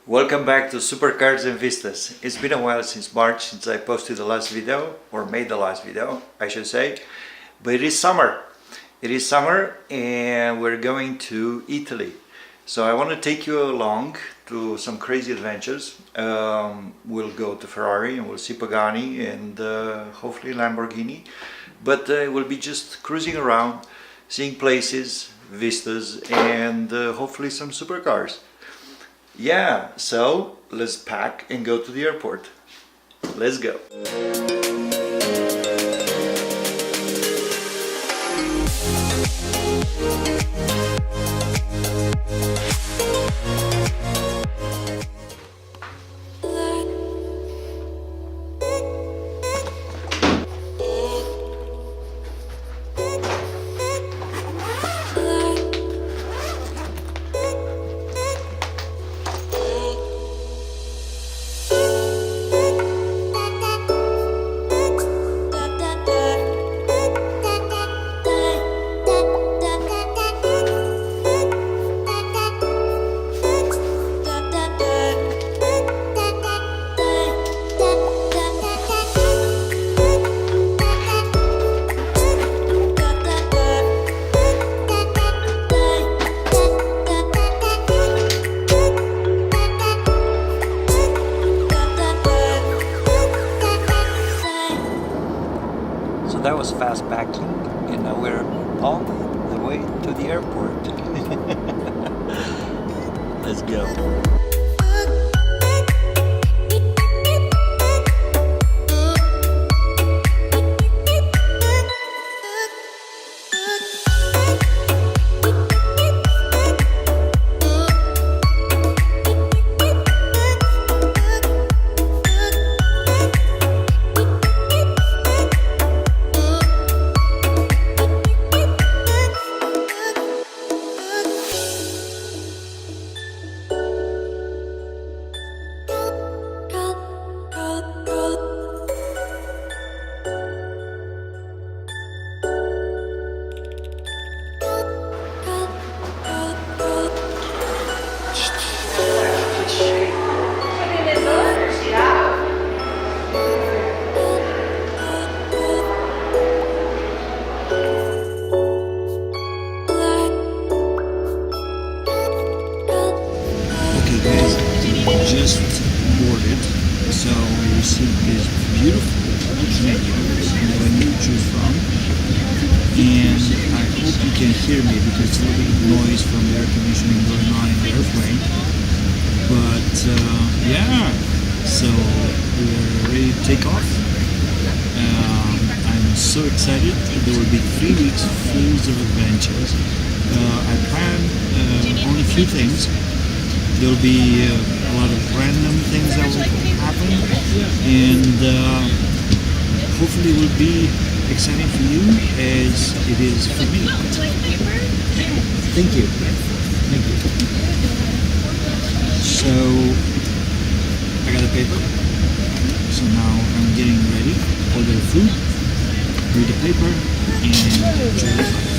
Welcome back to Supercars and Vistas. It's been a while since March since I posted the last video, or made the last video, I should say. But it is summer. It is summer and we're going to Italy. So I want to take you along to some crazy adventures. We'll go to Ferrari and we'll see Pagani and hopefully Lamborghini. But we'll be just cruising around, seeing places, vistas, and hopefully some supercars. Yeah, so let's pack and go to the airport. Let's go. So that was fast packing, and now we're on the way to the airport. Let's go. Just boarded, so we received this beautiful menu to choose from, and I hope you can hear me because it's a little bit of noise from the air conditioning going on in the airplane. But yeah, so we're ready to take off. I'm so excited. There will be 3 weeks full of adventures. I plan only a few things. There'll be a lot of random things that will happen, and hopefully it will be exciting for you as it is for me. Thank you. Thank you. So I got a paper. So now I'm getting ready, order the food, read the paper, and enjoy the flight.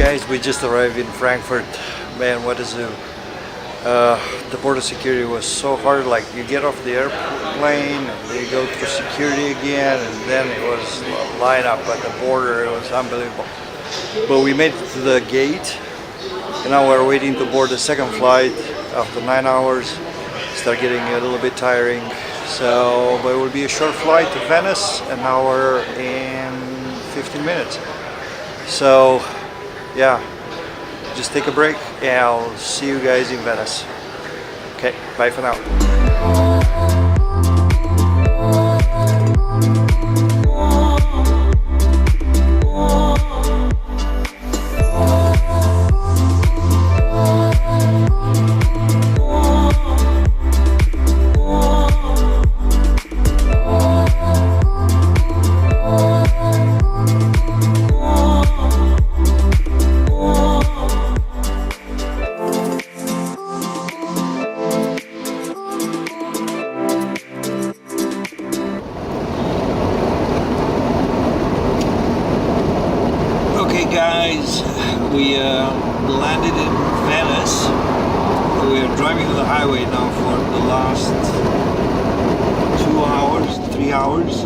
Guys, we just arrived in Frankfurt. Man, what is it? The border security was so hard. Like, you get off the airplane and they go through security again, and then it was line up at the border. It was unbelievable. But we made it to the gate, and now we're waiting to board the second flight after 9 hours. Start getting a little bit tiring. So, but it will be a short flight to Venice, an hour and 15 minutes. So, yeah, just take a break and I'll see you guys in Venice. Okay, bye for now. Guys, we landed in Venice. We are driving on the highway now for the last 3 hours,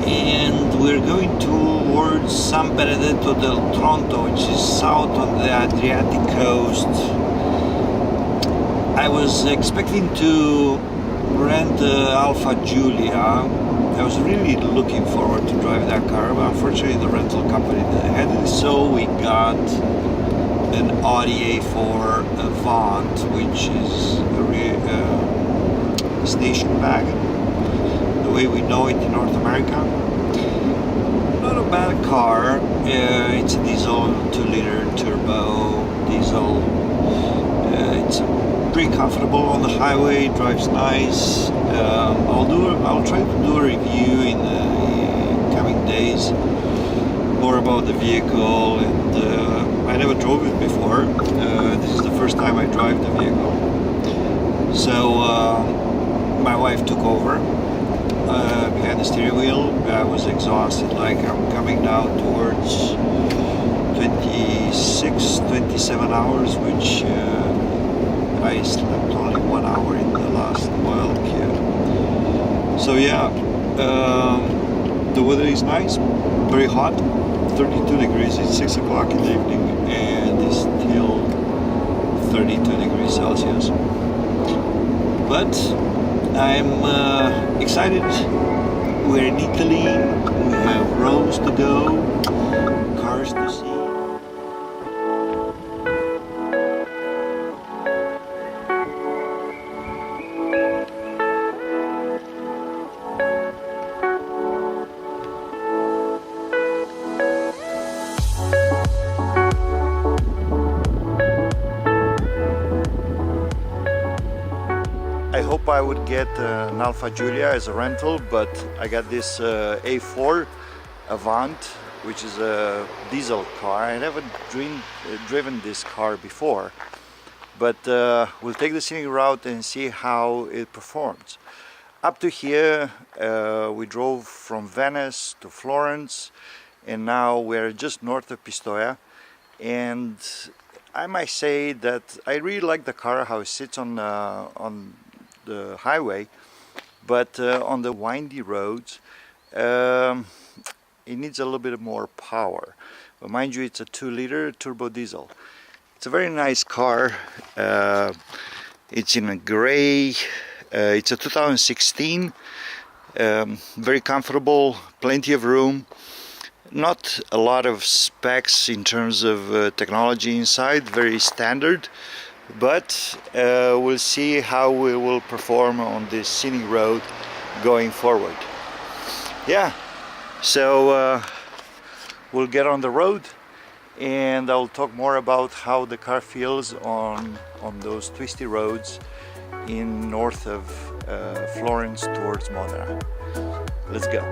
and we're going towards San Benedetto del Tronto, which is south on the Adriatic coast. I was expecting to rent the Alfa Giulia. I was really looking forward to drive that car, but unfortunately the rental company had it, so we got an Audi A4 Avant, which is a station wagon, the way we know it in North America. Not a bad car. It's a diesel, 2-liter turbo diesel. It's pretty comfortable on the highway, drives nice. I'll try to do a review in the coming days, more about the vehicle, and I never drove it before. This is the first time I drive the vehicle. So my wife took over behind the steering wheel. I was exhausted, like I'm coming now towards 27 hours, which I slept only 1 hour in the last while here. So yeah, the weather is nice, very hot, 32 degrees. It's 6 o'clock in the evening and it's still 32 degrees Celsius. But I'm excited. We're in Italy, we have roads to go, cars to see. I hope I would get an Alfa Giulia as a rental, but I got this A4 Avant, which is a diesel car. I never driven this car before, but we'll take the scenic route and see how it performs. Up to here, we drove from Venice to Florence, and now we're just north of Pistoia. And I might say that I really like the car, how it sits on the highway, but on the windy roads it needs a little bit more power. But mind you, it's a 2-liter turbo diesel. It's a very nice car. It's in a gray. It's a 2016. Very comfortable, plenty of room. Not a lot of specs in terms of technology inside, very standard. But we'll see how we will perform on this scenic road going forward. Yeah, so we'll get on the road and I'll talk more about how the car feels on those twisty roads in north of Florence towards Modena. Let's go.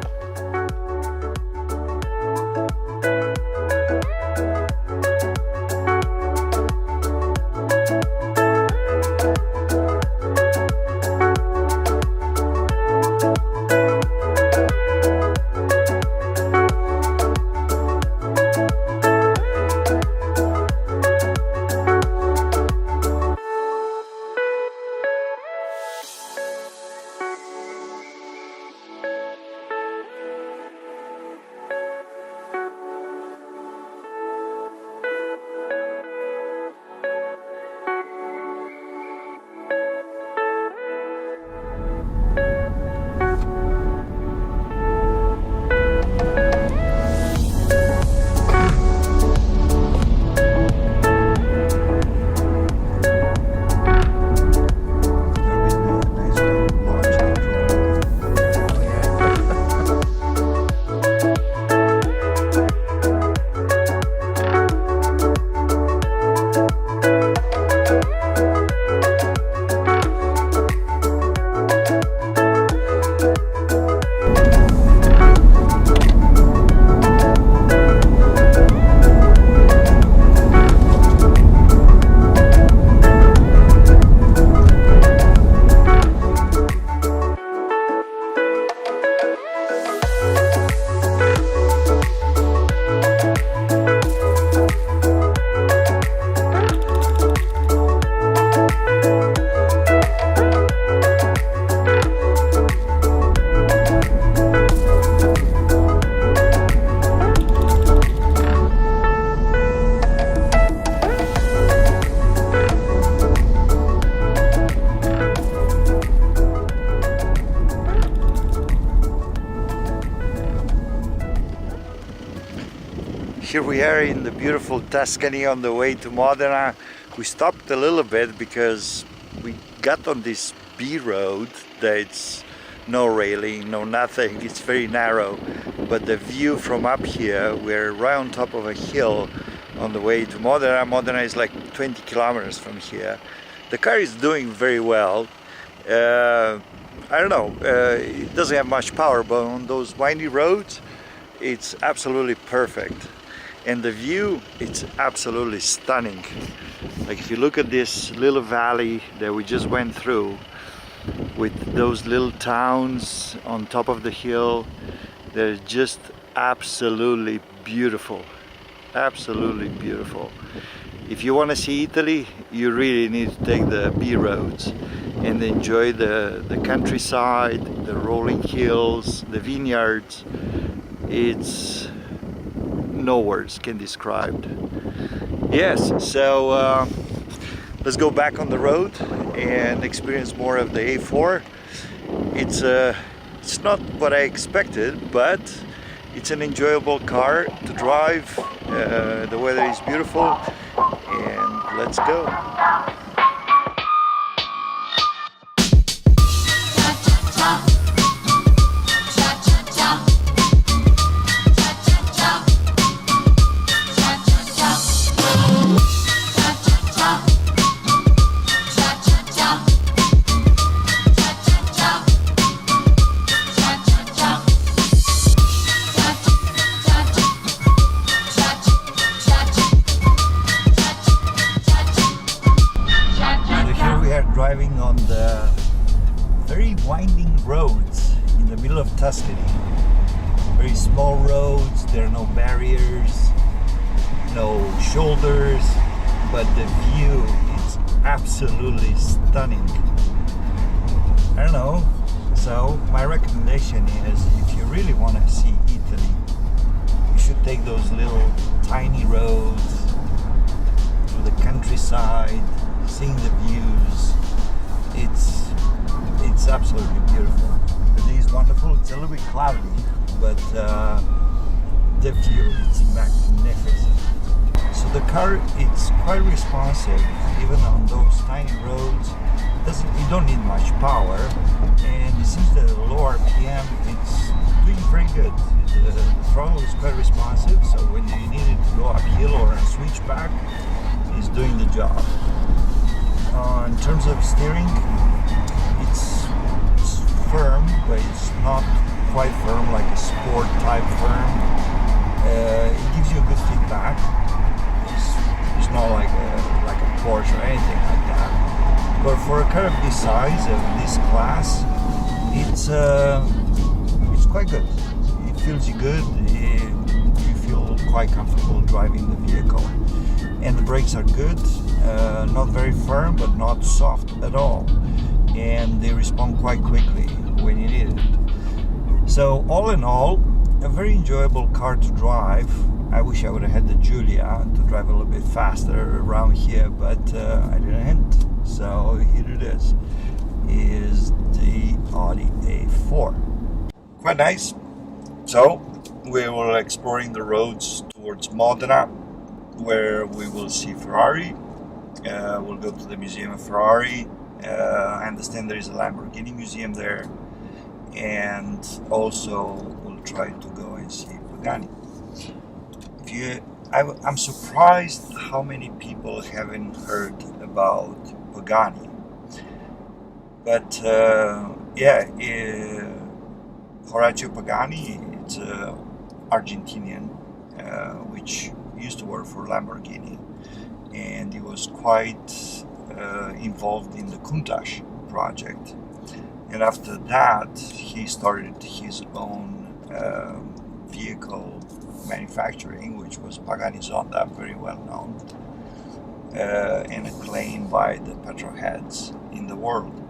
Here we are in the beautiful Tuscany on the way to Modena. We stopped a little bit because we got on this B road that's no railing, no nothing, it's very narrow. But the view from up here, we're right on top of a hill on the way to Modena. Modena is like 20 kilometers from here. The car is doing very well. I don't know, it doesn't have much power, but on those windy roads, it's absolutely perfect. And the view, it's absolutely stunning. Like if you look at this little valley that we just went through with those little towns on top of the hill, they're just absolutely beautiful. Absolutely beautiful. If you want to see Italy, you really need to take the B roads and enjoy the countryside, the rolling hills, the vineyards. It's no words can describe. Yes, so let's go back on the road and experience more of the A4. It's not what I expected, but it's an enjoyable car to drive. The weather is beautiful, and let's go. Driving on the very winding roads in the middle of Tuscany. Very small roads, there are no barriers, no shoulders, but the view is absolutely stunning. I don't know, so my recommendation is if you really want to see Italy, you should take those little tiny roads through the countryside, seeing the views. It's absolutely beautiful. The day is wonderful. It's a little bit cloudy, but the view is magnificent. So the car, it's quite responsive, even on those tiny roads. You don't need much power, and it seems that at a low RPM, it's doing very good. The throttle is quite responsive, so when you need it to go uphill or a switchback, it's doing the job. In terms of steering, it's firm, but it's not quite firm like a sport type firm. It gives you a good feedback. It's not like a Porsche or anything like that. But for a car of this size, of this class, it's quite good. It feels you good. You feel quite comfortable driving the vehicle. And the brakes are good, not very firm, but not soft at all. And they respond quite quickly when you need it. So all in all, a very enjoyable car to drive. I wish I would have had the Giulia to drive a little bit faster around here, but I didn't. So here it is the Audi A4. Quite nice. So we were exploring the roads towards Modena, where we will see Ferrari. We'll go to the Museum of Ferrari. I understand there is a Lamborghini museum there, and also we'll try to go and see Pagani. I'm surprised how many people haven't heard about Pagani, but Horacio Pagani, it's Argentinian, which used to work for Lamborghini, and he was quite involved in the Countach project. And after that, he started his own vehicle manufacturing, which was Pagani Zonda, very well known and acclaimed by the petrol heads in the world.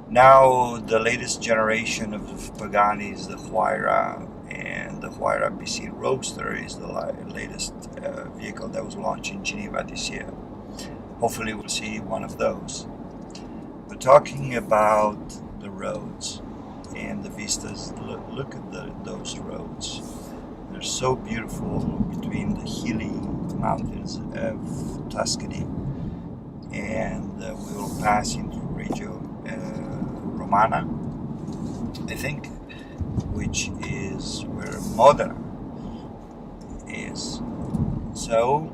Now the latest generation of Pagani is the Huayra, and the Huayra BC Roadster is the latest vehicle that was launched in Geneva this year. Hopefully we'll see one of those. We're talking about the roads and the vistas. Look at those roads. They're so beautiful between the hilly mountains of Tuscany, and we will pass into Reggio Romana, I think, which is where Modena is. So,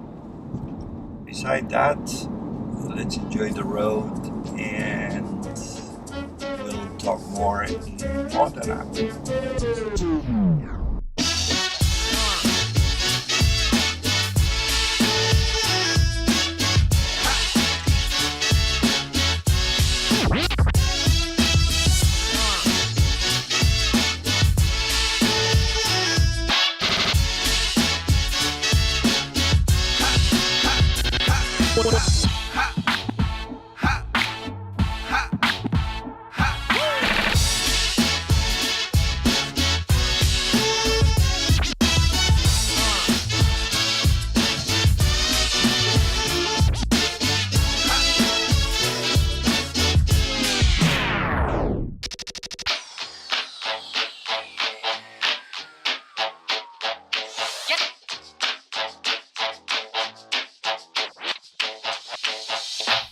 beside that, let's enjoy the road and we'll talk more in Modena.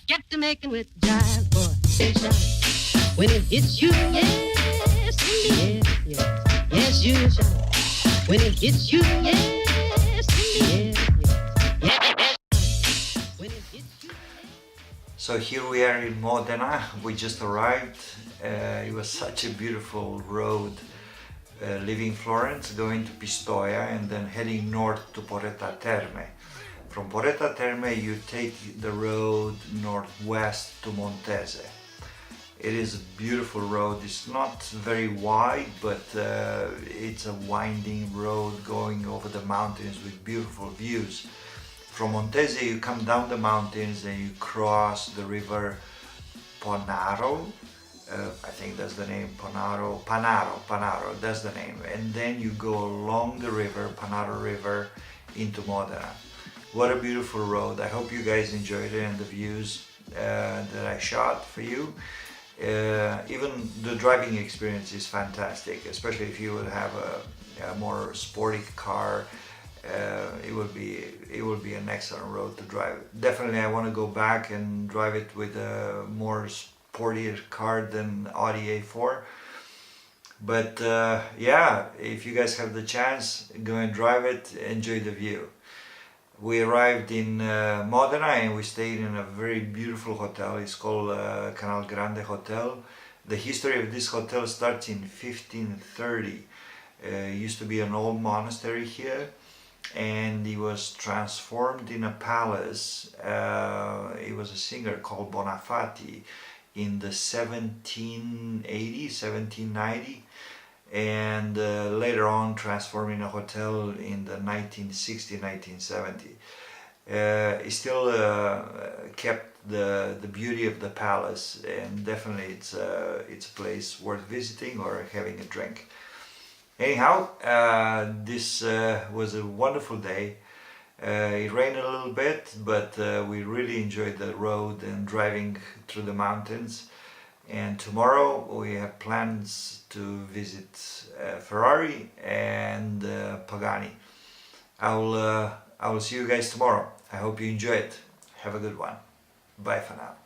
Get to making with jive, boy, sunshine. When it hits you, yes, indeed. Yes, yes, yes, you shine. When it hits you, yes, indeed. Yes, yes. When it hits you. So here we are in Modena. We just arrived. It was such a beautiful road, leaving Florence, going to Pistoia, and then heading north to Poretta Terme. From Poretta Terme you take the road northwest to Montese. It is a beautiful road. It's not very wide, but it's a winding road going over the mountains with beautiful views. From Montese you come down the mountains and you cross the river Panaro. I think that's the name, Panaro, that's the name. And then you go along the river, Panaro River, into Modena. What a beautiful road. I hope you guys enjoyed it and the views that I shot for you. Even the driving experience is fantastic, especially if you would have a more sporty car. It would be an excellent road to drive. Definitely I want to go back and drive it with a more sportier car than Audi A4. But yeah, if you guys have the chance, go and drive it, enjoy the view. We arrived in Modena and we stayed in a very beautiful hotel. It's called Canal Grande Hotel. The history of this hotel starts in 1530. It used to be an old monastery here, and it was transformed in a palace. It was a singer called Bonafati in the 1780, 1790. And later on transformed in a hotel in the 1960, 1970. It still kept the beauty of the palace, and definitely it's a place worth visiting or having a drink. Anyhow, this was a wonderful day. It rained a little bit, but we really enjoyed the road and driving through the mountains. And tomorrow we have plans to visit Ferrari and Pagani. I will see you guys tomorrow. I hope you enjoy it. Have a good one. Bye for now.